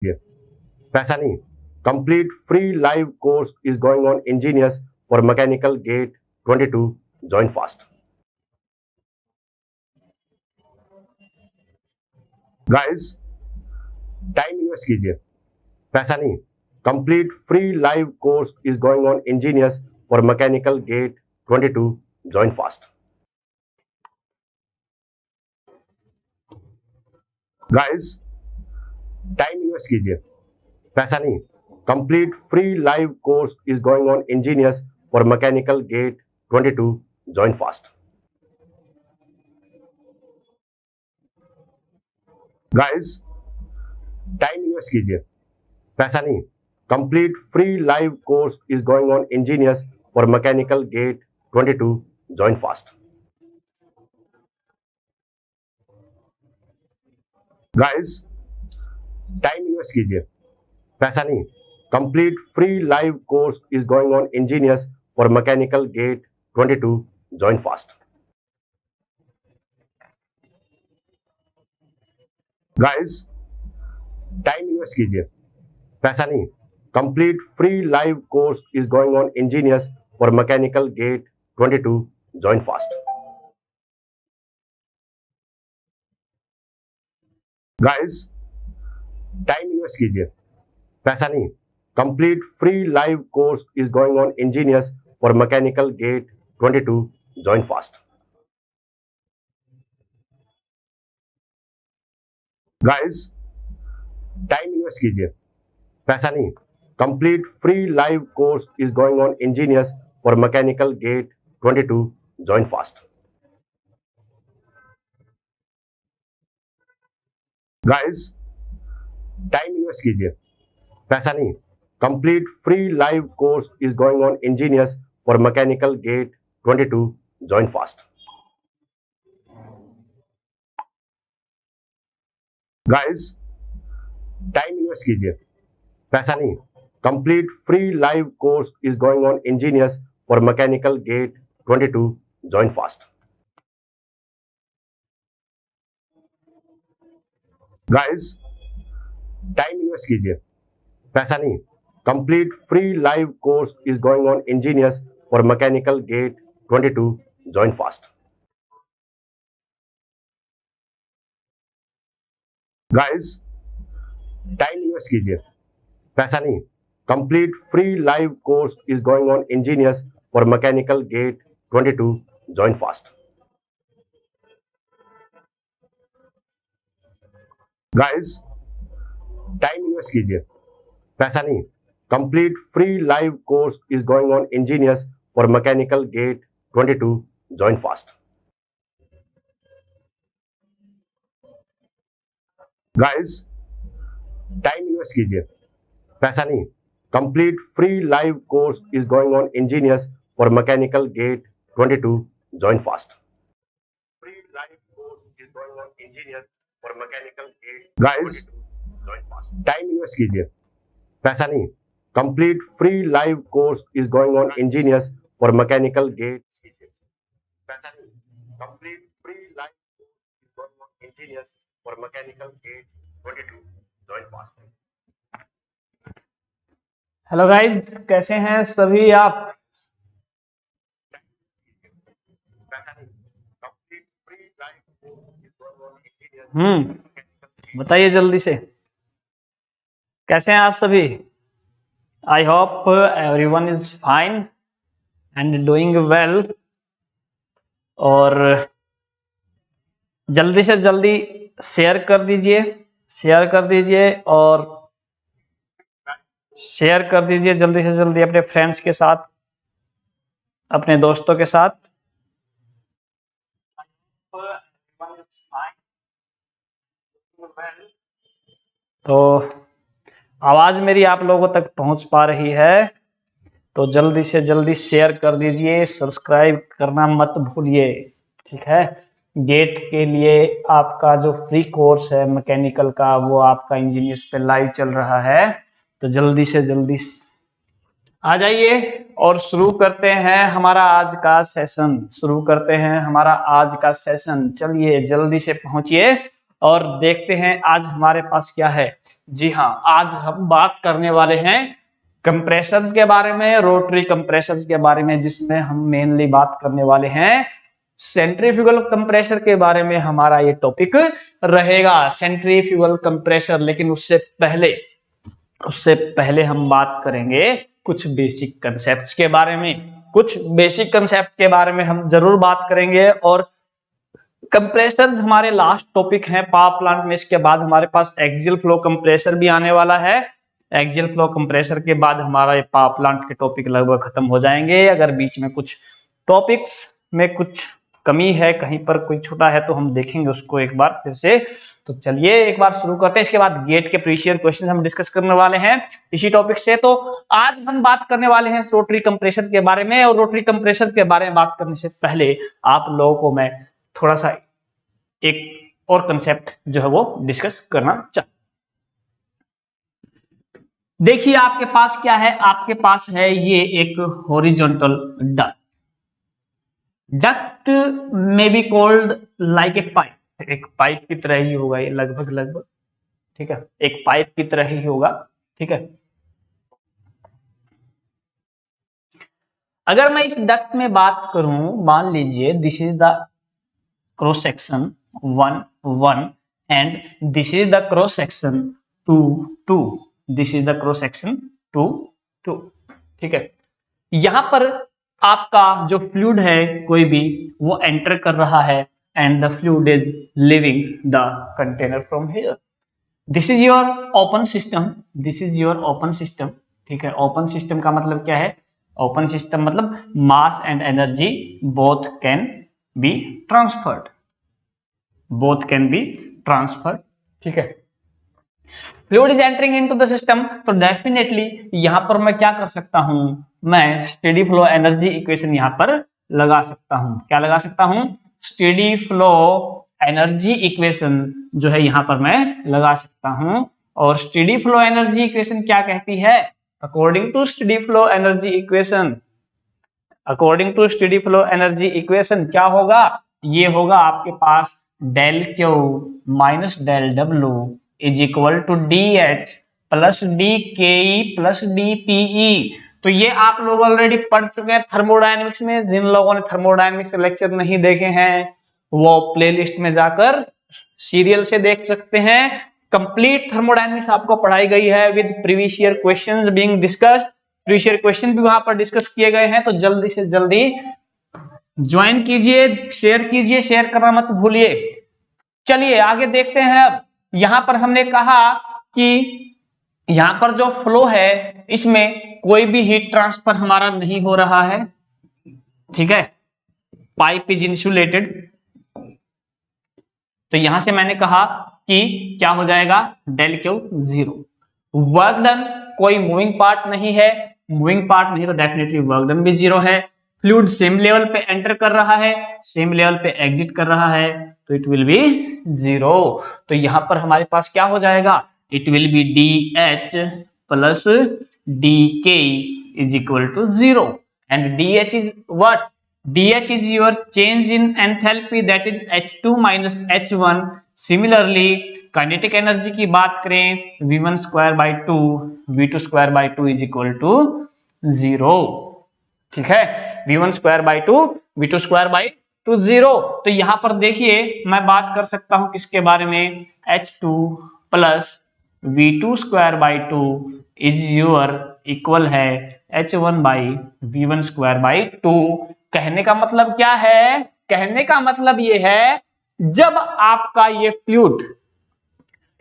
पैसा नहीं, complete free live course is going on Engineers for Mechanical Gate 22. Join fast. Guys, time invest कीजिए, पैसा नहीं, complete free live course is going on Engineers for Mechanical Gate 22. Join fast. Guys, time invest कीजिए, पैसा नहीं, complete free live course is going on Engineers for Mechanical Gate 22. Join fast. Guys, time invest कीजिए, पैसा नहीं, complete free live course is going on Engineers for Mechanical Gate 22. Join fast. Guys, time invest कीजिए, पैसा नहीं, complete free live course is going on Engineers for Mechanical Gate 22. Join fast. Guys, time invest कीजिए, पैसा नहीं, complete free live course is going on Engineers for Mechanical Gate 22. Join fast. Guys, time invest कीजिए, पैसा नहीं, complete free live course is going on Engineers for Mechanical Gate 22. Join fast. Guys, time invest कीजिए, पैसा नहीं, complete free live course is going on Engineers for Mechanical Gate 22. Join fast. Guys, time invest कीजिए, पैसा नहीं, complete free live course is going on Engineers for Mechanical Gate 22. Join fast. Guys, time invest कीजिए, पैसा नहीं, complete free live course is going on Engineers for Mechanical Gate 22. Join fast. Guys, time invest कीजिए, पैसा नहीं, complete free live course is going on Engineers for Mechanical Gate 22. Join fast. Guys, time invest कीजिए, पैसा नहीं, complete free live course is going on Engineers for Mechanical Gate 22. Join fast. Guys, time invest कीजिए, पैसा नहीं, complete free live course is going on Engineers for Mechanical Gate 22. Join fast. Guys, time invest कीजिए, पैसा नहीं, complete free live course is going on Engineers for Mechanical Gate 22. Join fast. Free live course is going on Engineers for Mechanical Gate. Guys, join fast. Time invest कीजिए, पैसा नहीं, complete free live course is going on Engineers for Mechanical Gate. पैसा नहीं, complete free live course is going on Engineers for Mechanical Gate 22. Join fast. Hello guys, कैसे हैं सभी आप? बताइए जल्दी से, कैसे हैं आप सभी? I hope everyone is fine and doing well. और जल्दी से जल्दी शेयर कर दीजिए और शेयर कर दीजिए जल्दी से जल्दी अपने फ्रेंड्स के साथ, अपने दोस्तों के साथ। तो आवाज मेरी आप लोगों तक पहुंच पा रही है तो जल्दी से जल्दी शेयर कर दीजिए, सब्सक्राइब करना मत भूलिए, ठीक है। गेट के लिए आपका जो फ्री कोर्स है मैकेनिकल का, वो आपका इंजीनियर्स पे लाइव चल रहा है, तो जल्दी से जल्दी आ जाइए और शुरू करते हैं हमारा आज का सेशन। चलिए जल्दी से पहुंचिए और देखते हैं आज हमारे पास क्या है। जी हाँ, आज हम बात करने वाले हैं कंप्रेसर्स के बारे में, रोटरी कंप्रेसर्स के बारे में, जिसमें हम मेनली बात करने वाले हैं सेंट्रीफ्यूगल कंप्रेसर के बारे में। हमारा ये टॉपिक रहेगा सेंट्रीफ्यूगल कंप्रेसर। लेकिन उससे पहले हम बात करेंगे कुछ बेसिक कंसेप्ट्स के बारे में। कुछ बेसिक कंसेप्ट के बारे में हम जरूर बात करेंगे। और कंप्रेसर हमारे लास्ट टॉपिक है पावर प्लांट में। इसके बाद हमारे पास एक्सियल फ्लो कंप्रेसर भी आने वाला है। एक्सियल फ्लो कंप्रेसर के बाद हमारा ये पावर प्लांट के टॉपिक लगभग खत्म हो जाएंगे। अगर बीच में कुछ टॉपिक्स में कुछ कमी है, कहीं पर कोई छोटा है, तो हम देखेंगे उसको एक बार फिर से। तो चलिए एक बार शुरू करते हैं। इसके बाद गेट के प्रीवियस क्वेश्चन हम डिस्कस करने वाले हैं इसी टॉपिक से। तो आज हम बात करने वाले हैं रोटरी कंप्रेसर के बारे में। और रोटरी कंप्रेसर के बारे में बात करने से पहले आप लोगों को मैं थोड़ा सा एक और कंसेप्ट जो है वो डिस्कस करना चाहता। देखिए आपके पास क्या है, आपके पास है ये एक हॉरिजॉन्टल डक्ट। डक्ट में be called like a pipe. एक पाइप की तरह ही होगा ये, लगभग, ठीक है, एक पाइप की तरह ही होगा, ठीक है। अगर मैं इस डक्ट में बात करूं, मान लीजिए this is the cross section 1 1 and this is the cross section 2 2, this is the cross section 2 2, ठीक है। यहां पर आपका जो फ्लूइड है कोई भी, वो एंटर कर रहा है and the fluid is living the container from here. This is your open system, this is your open system, ठीक है। ओपन सिस्टम का मतलब क्या है? ओपन सिस्टम मतलब mass and energy both can be transferred, both can be transferred, ठीक है। Fluid is entering into the system, तो डेफिनेटली यहां पर मैं क्या कर सकता हूं? मैं स्टेडी फ्लो एनर्जी इक्वेशन यहां पर लगा सकता हूं। क्या लगा सकता हूं? स्टेडी फ्लो एनर्जी इक्वेशन जो है यहां पर मैं लगा सकता हूं। और स्टेडी फ्लो एनर्जी इक्वेशन क्या कहती है? According to steady flow energy equation, according to steady flow energy equation क्या होगा? ये होगा आपके पास del Q minus del W is equal to D H plus D K E plus D PE. तो ये आप लोग ऑलरेडी पढ़ चुके हैं थर्मोडायनेमिक्स में। जिन लोगों ने थर्मोडायनेमिक्स लेक्चर नहीं देखे हैं वो प्लेलिस्ट में जाकर सीरियल से देख सकते हैं। कंप्लीट थर्मोडायनेमिक्स आपको पढ़ाई गई है with previous year questions being discussed. Previous year question भी वहां पर डिस्कस किए गए हैं। तो जल्दी से जल्दी ज्वाइन कीजिए, शेयर कीजिए, शेयर करना मत भूलिए। चलिए आगे देखते हैं। अब यहां पर हमने कहा कि यहां पर जो फ्लो है इसमें कोई भी हीट ट्रांसफर हमारा नहीं हो रहा है, ठीक है। Pipe is insulated. तो यहां से मैंने कहा कि क्या हो जाएगा? Del Q 0। वर्क डन, कोई मूविंग पार्ट नहीं है, मूविंग पार्ट नहीं तो डेफिनेटली वर्क डन भी 0 है। फ्लूइड सेम लेवल पे एंटर कर रहा है, सेम लेवल पे एग्जिट कर रहा है, तो इट विल बी 0। तो यहां पर हमारे पास क्या हो जाएगा? It will be D H plus D K is equal to 0 and D H is what? dH is your change in enthalpy, that is H2 minus H1. Similarly, kinetic energy की बात करें V1 square by 2, V2 square by 2 is equal to 0, ठीक है। V1 square by 2, V2 square by 2 0। तो यहां पर देखिए मैं बात कर सकता हूं किसके बारे में? H2 plus V2 square by 2 is your equal है H1 by V1 square by 2। कहने का मतलब क्या है? कहने का मतलब ये है जब आपका ये फ्लूइड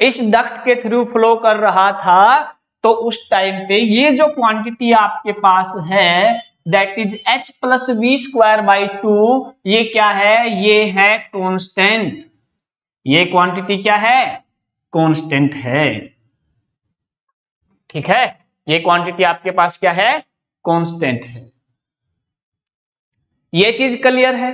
इस डक्ट के थ्रू फ्लो कर रहा था तो उस टाइम पे ये जो क्वांटिटी आपके पास है that is H plus V square by 2, ये क्या है? ये है कांस्टेंट। ये क्वांटिटी क्या है? कांस्टेंट है, ठीक है। ये क्वांटिटी आपके पास क्या है? कांस्टेंट है। ये चीज क्लियर है,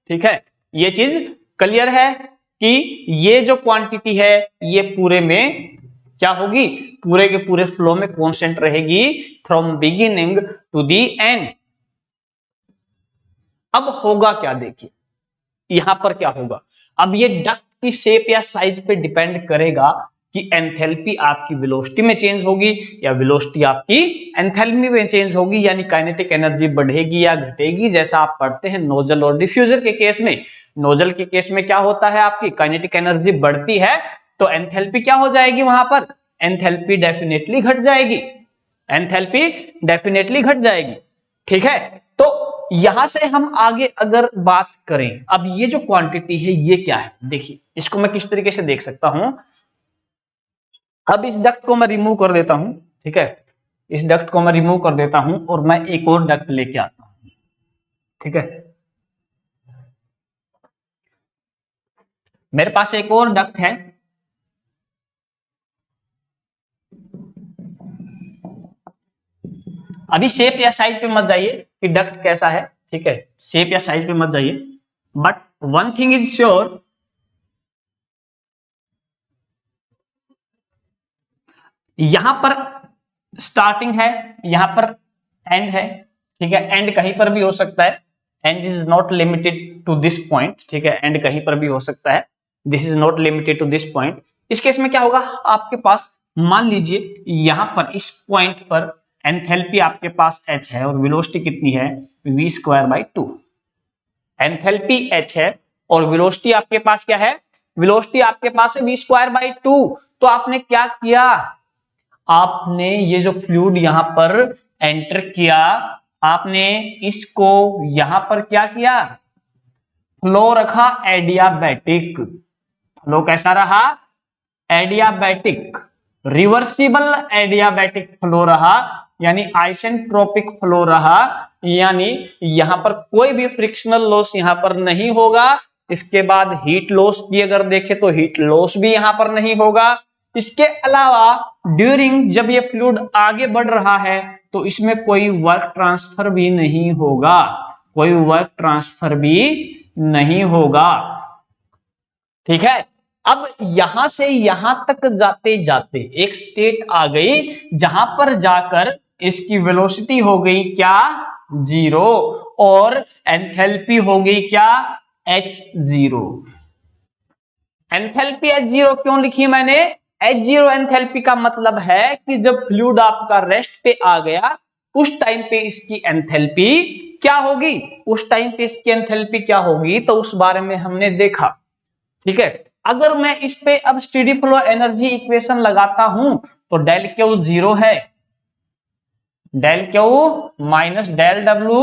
ठीक है। ये चीज क्लियर है कि ये जो क्वांटिटी है ये पूरे में क्या होगी? पूरे के पूरे फ्लो में कांस्टेंट रहेगी from beginning to the end. अब होगा क्या? देखिए यहां पर क्या होगा। अब ये डक्ट की शेप या साइज पे डिपेंड करेगा कि एंथैल्पी आपकी वेलोसिटी में चेंज होगी या वेलोसिटी आपकी एंथैल्पी में चेंज होगी, यानी काइनेटिक एनर्जी बढ़ेगी या घटेगी। जैसा आप पढ़ते हैं नोजल और डिफ्यूजर के केस में, नोजल के केस में क्या होता है, आपकी काइनेटिक एनर्जी बढ़ती है तो एंथैल्पी क्या हो जाएगी, वहां पर एंथैल्पी डेफिनेटली घट जाएगी, एंथैल्पी डेफिनेटली घट जाएगी। ठीक है, तो यहां से हम आगे अगर बात करें, अब ये जो क्वांटिटी है ये क्या है, देखिए इसको मैं किस तरीके से देख सकता हूं। अब इस डक्ट को मैं रिमूव कर देता हूं, ठीक है, इस डक्ट को मैं रिमूव कर देता हूं और मैं एक और डक्ट लेके आता हूं। ठीक है, मेरे पास एक और डक्ट है, अभी शेप या साइज पे मत जाइए कि डक्ट कैसा है, ठीक है, शेप या साइज पे मत जाइए, but one thing is sure, यहां पर स्टार्टिंग है, यहां पर एंड है, ठीक है, एंड कहीं पर भी हो सकता है, end is not limited to this point, ठीक है, एंड कहीं पर भी हो सकता है, this is not limited to this point. इस केस में क्या होगा, आपके पास मान लीजिए यहां पर इस पॉइंट पर एंथैल्पी आपके पास h है और वेलोसिटी कितनी है, v²/2, एंथैल्पी h है और वेलोसिटी आपके पास क्या है, वेलोसिटी आपके पास है v²/2। तो आपने क्या किया, आपने ये जो फ्लूइड यहां पर एंटर किया, आपने इसको यहां पर क्या किया, फ्लो रखा एडियाबैटिक, फ्लो कैसा रहा, एडियाबैटिक, रिवर्सिबल एडियाबैटिक फ्लो रहा, यानी आइसेंट्रोपिक फ्लो रहा, यानी यहां पर कोई भी फ्रिक्शनल लॉस यहां पर नहीं होगा। इसके बाद हीट लॉस की अगर देखें तो हीट लॉस भी यहां पर नहीं होगा। इसके अलावा ड्यूरिंग जब ये फ्लूइड आगे बढ़ रहा है तो इसमें कोई वर्क ट्रांसफर भी नहीं होगा, कोई वर्क ट्रांसफर भी नहीं होगा। ठीक है, अब यहां से यहां तक जाते जाते एक स्टेट आ गई जहां पर जाकर इसकी वेलोसिटी हो गई क्या, 0, और एंथैल्पी हो गई क्या, h0। एंथैल्पी h0 क्यों लिखी मैंने, h0 एंथैल्पी का मतलब है कि जब फ्लूइड आपका रेस्ट पे आ गया उस टाइम पे इसकी एंथैल्पी क्या होगी, उस टाइम पे इसकी एंथैल्पी क्या होगी, तो उस बारे में हमने देखा। ठीक है, अगर मैं इस पे अब स्टेडी फ्लो एनर्जी इक्वेशन लगाता हूं तो डेल क्यू 0 है, del Q minus del W,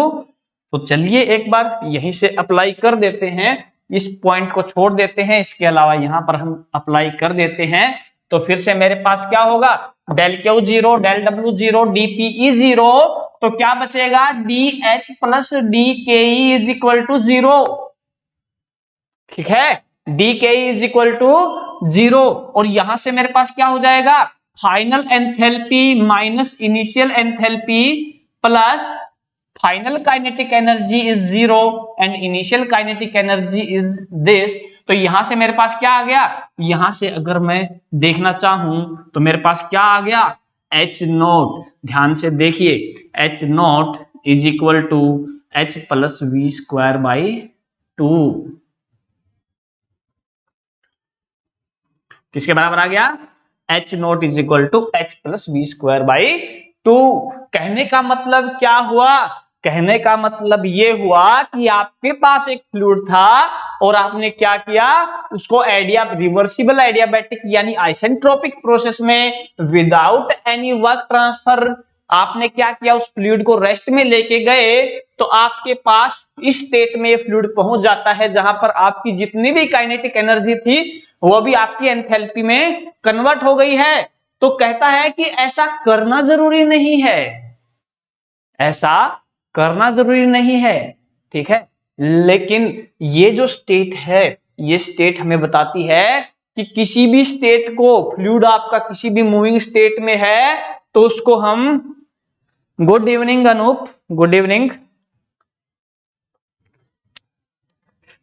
तो चलिए एक बार यहीं से अप्लाई कर देते हैं, इस पॉइंट को छोड़ देते हैं, इसके अलावा यहां पर हम अप्लाई कर देते हैं, तो फिर से मेरे पास क्या होगा, del Q 0, del W 0, DPE 0, तो क्या बचेगा, D H plus D K is equal to 0। ठीक है, D K is equal to 0, और यहां से मेरे पास क्या हो जाएगा, final enthalpy minus initial enthalpy plus final kinetic energy is 0 and initial kinetic energy is this. तो यहां से मेरे पास क्या आ गया, यहां से अगर मैं देखना चाहूं तो मेरे पास क्या आ गया, h0, ध्यान से देखिए, h0 is equal to h प्लस v²/2, किसके बराबर आ गया, h0 is equal to h प्लस v²/2। कहने का मतलब क्या हुआ, कहने का मतलब ये हुआ कि आपके पास एक फ्लूइड था और आपने क्या किया, उसको रिवर्सिबल एडियाबैटिक यानी आइसेंट्रोपिक प्रोसेस में विदाउट एनी वर्क ट्रांसफर आपने क्या किया, उस फ्लूइड को रेस्ट में लेके गए, तो आपके पास इस स्टेट में ये फ्लूइड पहुंच जाता है जहां पर आपकी जितनी भी काइनेटिक एनर्जी थी वो भी आपकी एंथैल्पी में कन्वर्ट हो गई है। तो कहता है कि ऐसा करना जरूरी नहीं है, ऐसा करना जरूरी नहीं है, ठीक है, लेकिन ये जो स्टेट है ये स्टेट हमें बताती है कि किसी भी स्टेट को, फ्लूइड आपका किसी भी मूविंग स्टेट में है तो उसको हम, good evening Anoop, good evening,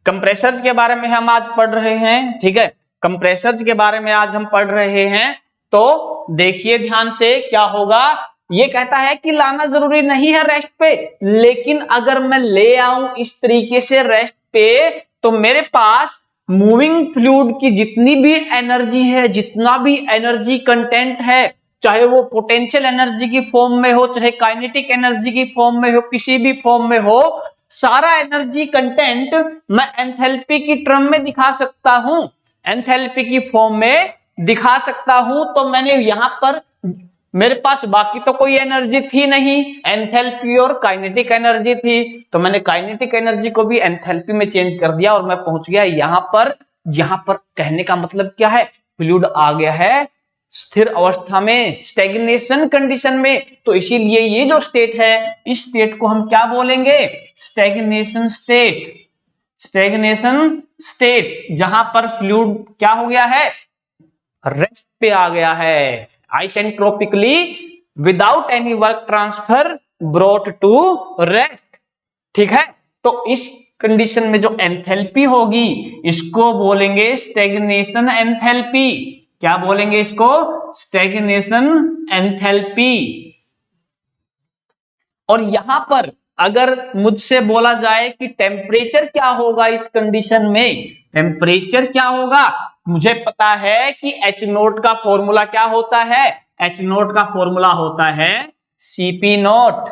compressors के बारे में हम आज पढ़ रहे हैं। ठीक है, कंप्रेसर्स के बारे में आज हम पढ़ रहे हैं, तो देखिए ध्यान से क्या होगा, ये कहता है कि लाना जरूरी नहीं है रेस्ट पे, लेकिन अगर मैं ले आऊं इस तरीके से रेस्ट पे तो मेरे पास मूविंग फ्लूइड की जितनी भी एनर्जी है, जितना भी एनर्जी कंटेंट है, चाहे वो पोटेंशियल एनर्जी की फॉर्म में हो, चाहे काइनेटिक एनर्जी की फॉर्म में हो, किसी भी फॉर्म में हो, सारा एनर्जी कंटेंट मैं एंथैल्पी की टर्म में दिखा सकता हूं, एंथैल्पी की फॉर्म में दिखा सकता हूं। तो मैंने यहां पर, मेरे पास बाकी तो कोई एनर्जी थी नहीं, एंथैल्पी और काइनेटिक एनर्जी थी, तो मैंने काइनेटिक एनर्जी को भी एंथैल्पी में चेंज कर दिया और मैं पहुंच गया यहां पर। यहां पर कहने का मतलब क्या है, फ्लूइड आ गया है स्थिर अवस्था में, स्टैग्नेशन कंडीशन में। तो इसीलिए ये जो स्टेट है, इस स्टेट को हम क्या बोलेंगे, स्टैग्नेशन स्टेट। स्टैग्नेशन स्टेट जहां पर फ्लूइड क्या हो गया है, रेस्ट पे आ गया है, isentropically without any work transfer brought to rest. ठीक है, तो इस कंडीशन में जो एंथैल्पी होगी इसको बोलेंगे स्टैग्नेशन एंथैल्पी। क्या बोलेंगे इसको, स्टैग्नेशन एंथैल्पी। और यहां पर अगर मुझसे बोला जाए कि टेम्परेचर क्या होगा इस कंडीशन में, टेम्परेचर क्या होगा, मुझे पता है कि H नोट का फॉर्मूला क्या होता है, H नोट का फॉर्मूला होता है Cp naught.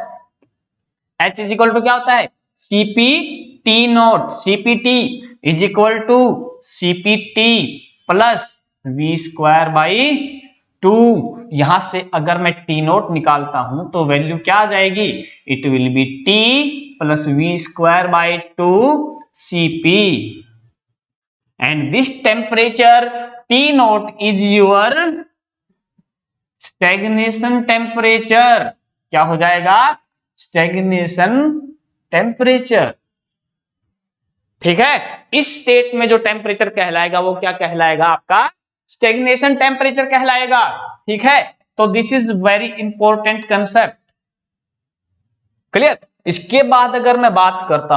H is equal to क्या होता है, Cp T naught, Cpt is equal to Cpt plus V square by 2। यहां से अगर मैं टी नोट निकालता हूं तो वैल्यू क्या आ जाएगी, it will be T plus V square by 2 Cp and this temperature T naught is your stagnation temperature. क्या हो जाएगा, स्टैग्नेशन टेम्परेचर। ठीक है, इस स्टेट में जो टेम्परेचर कहलाएगा वो क्या कहलाएगा, आपका स्टैग्नेशन टेम्परेचर कहलाएगा। ठीक है, तो this is very important concept, clear. इसके बाद अगर मैं बात करता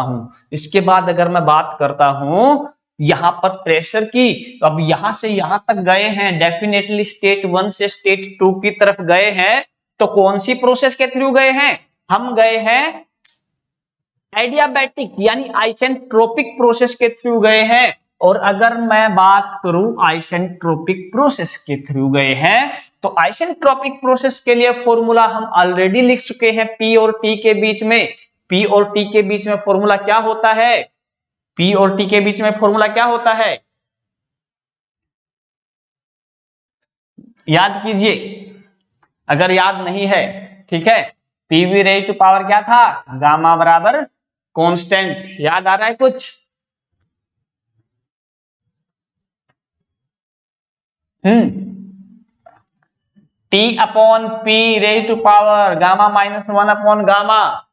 हूं यहां पर प्रेशर की, तो अब यहां से यहां तक गए हैं, डेफिनेटली स्टेट 1 से स्टेट 2 की तरफ गए हैं, तो कौन सी प्रोसेस के थ्रू गए हैं, हम गए हैं एडियाबैटिक यानी आइसेंट्रोपिक प्रोसेस के थ्रू गए हैं। और अगर मैं बात करूं आइसेंट्रोपिक प्रोसेस के थ्रू गए हैं, तो आइसेंट्रोपिक प्रोसेस के लिए फॉर्मूला हम ऑलरेडी लिख चुके हैं, P और T के बीच में। P और T के बीच में फॉर्मूला क्या होता है, P और T के बीच में फॉर्मूला क्या होता है, याद कीजिए अगर याद नहीं है। ठीक है, पीवी रेज टू पावर क्या था, गामा बराबर कांस्टेंट। याद आ रहा है कुछ, T upon P raise to power gamma minus 1 upon gamma,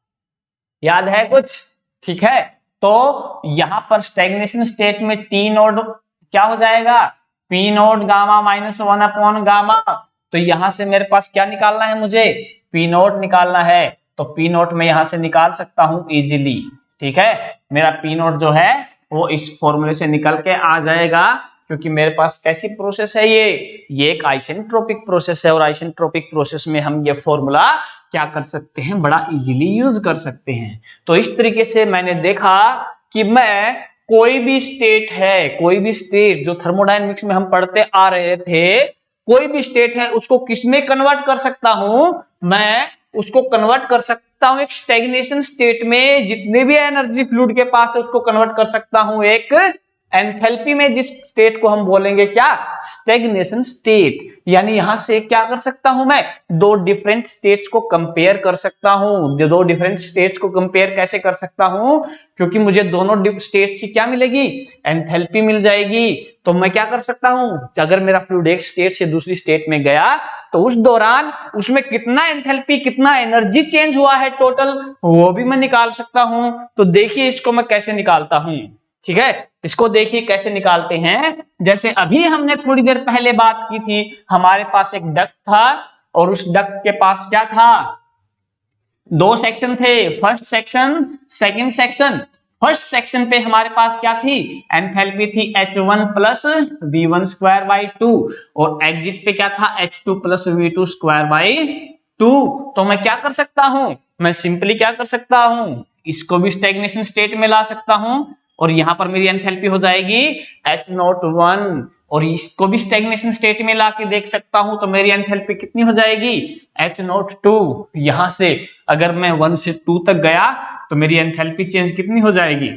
याद है कुछ। ठीक है, तो यहां पर स्टैग्नेशन स्टेट में T नोड क्या हो जाएगा, P naught gamma minus 1 upon gamma. तो यहां से मेरे पास क्या निकालना है, मुझे P नोट निकालना है, तो P नोट में यहां से निकाल सकता हूं इजीली। ठीक है, मेरा P नोट जो है वो इस फॉर्मूले से निकल के आ जाएगा, क्योंकि मेरे पास कैसी प्रोसेस है, ये एक आइसेंट्रोपिक प्रोसेस है, और आइसेंट्रोपिक प्रोसेस में हम ये फॉर्मूला क्या कर सकते हैं, बड़ा इजीली यूज कर सकते हैं। तो इस तरीके से मैंने देखा कि मैं कोई भी स्टेट है, कोई भी स्टेट जो थर्मोडायनेमिक्स में हम पढ़ते आ रहे थे, कोई भी स्टेट है उसको किसमें कन्वर्ट कर सकता हूं, मैं उसको कन्वर्ट कर सकता हूं एक स्टैग्नेशन स्टेट में, जितने भी एनर्जी फ्लूइड के पास है उसको कन्वर्ट कर सकता हूं एक एंथैल्पी में, जिस स्टेट को हम बोलेंगे क्या, स्टैग्नेशन स्टेट। यानी यहां से क्या कर सकता हूं, मैं दो डिफरेंट स्टेट्स को कंपेयर कर सकता हूं। दो डिफरेंट स्टेट्स को कंपेयर कैसे कर सकता हूं, क्योंकि मुझे दोनों स्टेट्स की क्या मिलेगी, एंथैल्पी मिल जाएगी। तो मैं क्या कर सकता हूं, अगर मेरा फ्लूइड एक स्टेट से दूसरी स्टेट में गया तो उस दौरान उसमें कितना एंथैल्पी, कितना एनर्जी चेंज हुआ है टोटल, वो भी मैं निकाल सकता हूं। तो देखिए इसको मैं कैसे निकालता हूं। ठीक है, इसको देखिए कैसे निकालते हैं। जैसे अभी हमने थोड़ी देर पहले बात की थी, हमारे पास एक डक्ट था और उस डक्ट के पास क्या था, दो सेक्शन थे, first section, second section. First section पे हमारे पास क्या थी, एंथैल्पी थी H1 plus V1 square by 2, और एग्जिट पे क्या था, H2 plus V2 square by 2। तो मैं क्या कर सकता हूं, मैं सिंपली क्या कर सकता हूं, इसको भी स्टैग्नेशन स्टेट में ला सकता हूं और यहां पर मेरी एंथैल्पी हो जाएगी H01, और इसको भी स्टैग्नेशन स्टेट में लाके देख सकता हूं तो मेरी एंथैल्पी कितनी हो जाएगी H02। यहां से अगर मैं 1 से 2 तक गया तो मेरी एंथैल्पी चेंज कितनी हो जाएगी,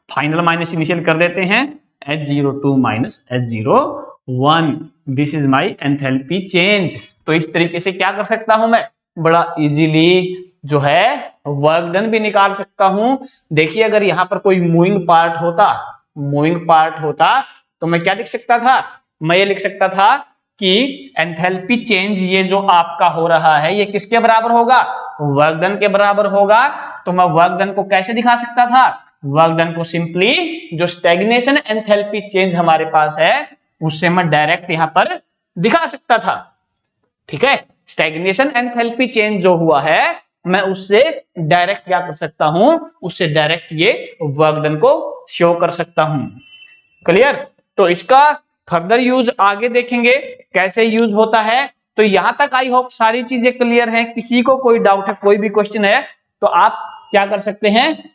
फाइनल माइनस इनिशियल कर देते हैं, H02 minus H01, this is my enthalpy change. तो इस तरीके से क्या कर सकता हूं मैं, बड़ा इजीली जो है वर्क डन भी निकाल सकता हूं। देखिए अगर यहां पर कोई मूविंग पार्ट होता तो मैं क्या लिख सकता था, मैं ये लिख सकता था कि एंथैल्पी चेंज ये जो आपका हो रहा है ये किसके बराबर होगा, वर्क डन के बराबर होगा। तो मैं वर्क डन को कैसे दिखा सकता था, वर्क डन को सिंपली जो स्टैग्नेशन एंथैल्पी चेंज हमारे पास है उससे मैं डायरेक्ट यहां पर दिखा सकता था। ठीक है, स्टैग्नेशन एंथैल्पी चेंज जो हुआ है मैं उससे डायरेक्ट क्या कर सकता हूं, उससे डायरेक्ट ये वर्क डन को शो कर सकता हूं। क्लियर। तो इसका फर्दर यूज आगे देखेंगे कैसे यूज होता है। तो यहां तक आई होप सारी चीजें क्लियर हैं। किसी को कोई डाउट है, कोई भी क्वेश्चन है तो आप क्या कर सकते हैं,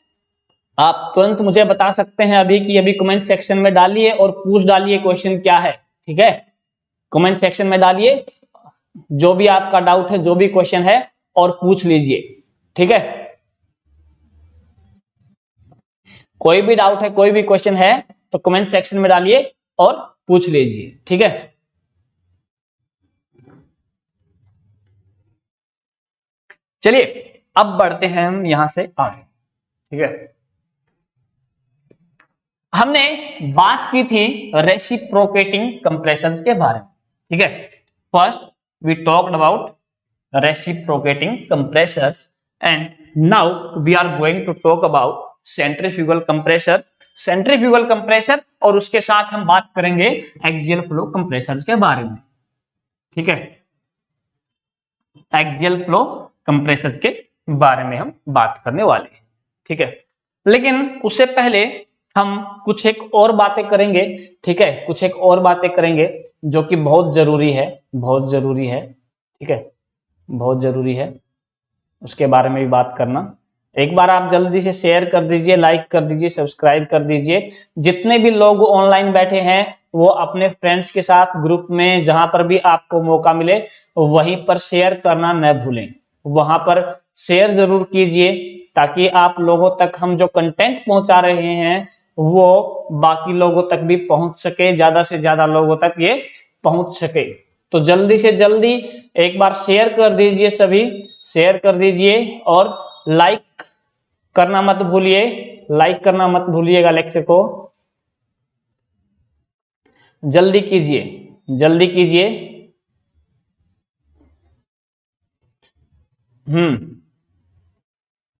आप तुरंत मुझे बता सकते हैं अभी कि अभी कमेंट सेक्शन में डालिए और पूछ डालिए क्वेश्चन क्या है। ठीक है, कमेंट सेक्शन में डालिए जो भी आपका डाउट है, जो भी क्वेश्चन है और पूछ लीजिए। ठीक है, कोई भी डाउट है, कोई भी क्वेश्चन है तो कमेंट सेक्शन में डालिए और पूछ लीजिए। ठीक है, चलिए अब बढ़ते हैं हम यहां से आगे। ठीक है, हमने बात की थी रेसिप्रोकेटिंग कंप्रेशंस के बारे में। ठीक है, first we talked about reciprocating compressors and now we are going to talk about centrifugal compressor, centrifugal compressor और उसके साथ हम बात करेंगे एक्सियल फ्लो कंप्रेशर्स के बारे में। ठीक है, एक्सियल फ्लो कंप्रेशर्स के बारे में हम बात करने वाले हैं। ठीक है, लेकिन उससे पहले हम कुछ एक और बातें करेंगे। ठीक है, कुछ एक और बातें करेंगे जो कि बहुत जरूरी है, बहुत जरूरी है। ठीक है, बहुत जरूरी है, उसके बारे में भी बात करना। एक बार आप जल्दी से शेयर कर दीजिए, लाइक कर दीजिए, सब्सक्राइब कर दीजिए। जितने भी लोग ऑनलाइन बैठे हैं वो अपने फ्रेंड्स के साथ ग्रुप में जहां पर भी आपको मौका मिले वहीं पर शेयर करना न भूलें, वहां पर शेयर जरूर कीजिए ताकि आप लोगों तक हम जो कंटेंट पहुंचा रहे हैं वो बाकी लोगों तक भी पहुंच सके, ज्यादा से ज्यादा लोगों तक ये पहुंच सके। तो जल्दी से जल्दी एक बार शेयर कर दीजिए, सभी शेयर कर दीजिए और लाइक करना मत भूलिए, लाइक करना मत भूलिएगा लेक्चर को। जल्दी कीजिए, जल्दी कीजिए।